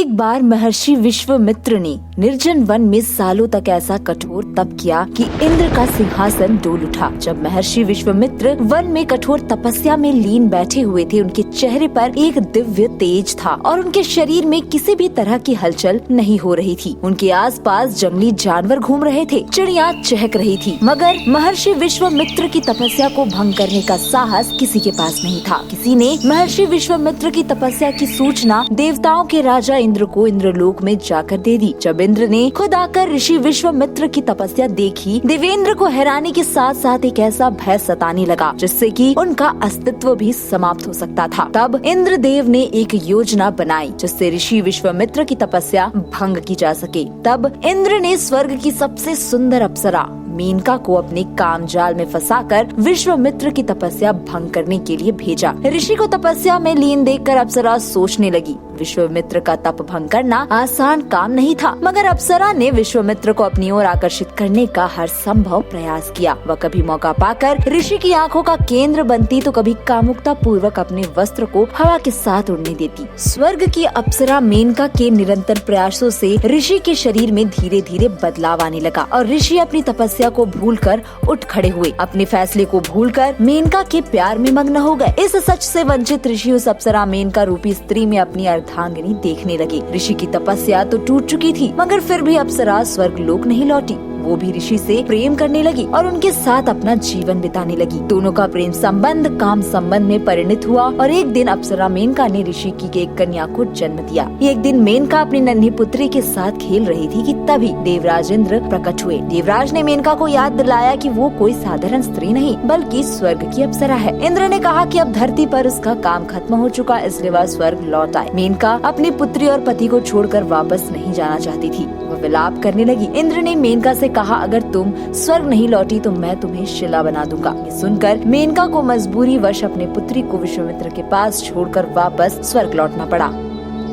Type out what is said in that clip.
एक बार महर्षि विश्वामित्र ने निर्जन वन में सालों तक ऐसा कठोर तप किया कि इंद्र का सिंहासन डोल उठा। जब महर्षि विश्वामित्र वन में कठोर तपस्या में लीन बैठे हुए थे, उनके चेहरे पर एक दिव्य तेज था और उनके शरीर में किसी भी तरह की हलचल नहीं हो रही थी। उनके आसपास जंगली जानवर घूम रहे थे, चिड़िया चहक रही थी, मगर महर्षि विश्वामित्र की तपस्या को भंग करने का साहस किसी के पास नहीं था। किसी ने महर्षि विश्वामित्र की तपस्या की सूचना देवताओं के राजा इंद्र को इंद्रलोक में जाकर दे दी। जब इंद्र ने खुद आकर ऋषि विश्वामित्र की तपस्या देखी, देवेंद्र को हैरानी के साथ साथ एक ऐसा भय सताने लगा जिससे कि उनका अस्तित्व भी समाप्त हो सकता था। तब इंद्रदेव ने एक योजना बनाई जिससे ऋषि विश्वामित्र की तपस्या भंग की जा सके। तब इंद्र ने स्वर्ग की सबसे सुंदर अप्सरा मेनका को अपने काम जाल में फंसाकर विश्वामित्र की तपस्या भंग करने के लिए भेजा। ऋषि को तपस्या में लीन देखकर अप्सरा सोचने लगी, विश्वामित्र का तप भंग करना आसान काम नहीं था, मगर अप्सरा ने विश्वामित्र को अपनी ओर आकर्षित करने का हर संभव प्रयास किया। वह कभी मौका पाकर ऋषि की आंखों का केंद्र बनती तो कभी कामुकता पूर्वक अपने वस्त्र को हवा के साथ उड़ने देती। स्वर्ग की अप्सरा मेनका के निरंतर प्रयासों से ऋषि के शरीर में धीरे धीरे बदलाव आने लगा और ऋषि अपनी तपस्या को भूलकर उठ खड़े हुए। अपने फैसले को भूलकर मेनका के प्यार में मग्न हो गए। इस सच से वंचित ऋषि उस अप्सरा मेनका रूपी स्त्री में अपनी अर्धांगिनी देखने लगे। ऋषि की तपस्या तो टूट चुकी थी, मगर फिर भी अप्सरा स्वर्ग लोक नहीं लौटी। वो भी ऋषि से प्रेम करने लगी और उनके साथ अपना जीवन बिताने लगी। दोनों का प्रेम संबंध काम संबंध में परिणत हुआ और एक दिन अप्सरा मेनका ने ऋषि की एक कन्या को जन्म दिया। एक दिन मेनका अपनी नन्ही पुत्री के साथ खेल रही थी कि तभी देवराज इंद्र प्रकट हुए। देवराज ने मेनका को याद दिलाया कि वो कोई साधारण स्त्री नहीं बल्कि स्वर्ग की अप्सरा है। इंद्र ने कहा कि अब धरती पर उसका काम खत्म हो चुका, इसलिए वह स्वर्ग लौट आए। मेनका अपनी पुत्री और पति को छोड़कर वापस नहीं जाना चाहती थी। वह विलाप करने लगी। इंद्र ने मेनका से कहा, अगर तुम स्वर्ग नहीं लौटी तो मैं तुम्हें शिला बना दूंगा। ये सुनकर मेनका को मजबूरी वश अपने पुत्री को विश्वामित्र के पास छोड़कर वापस स्वर्ग लौटना पड़ा।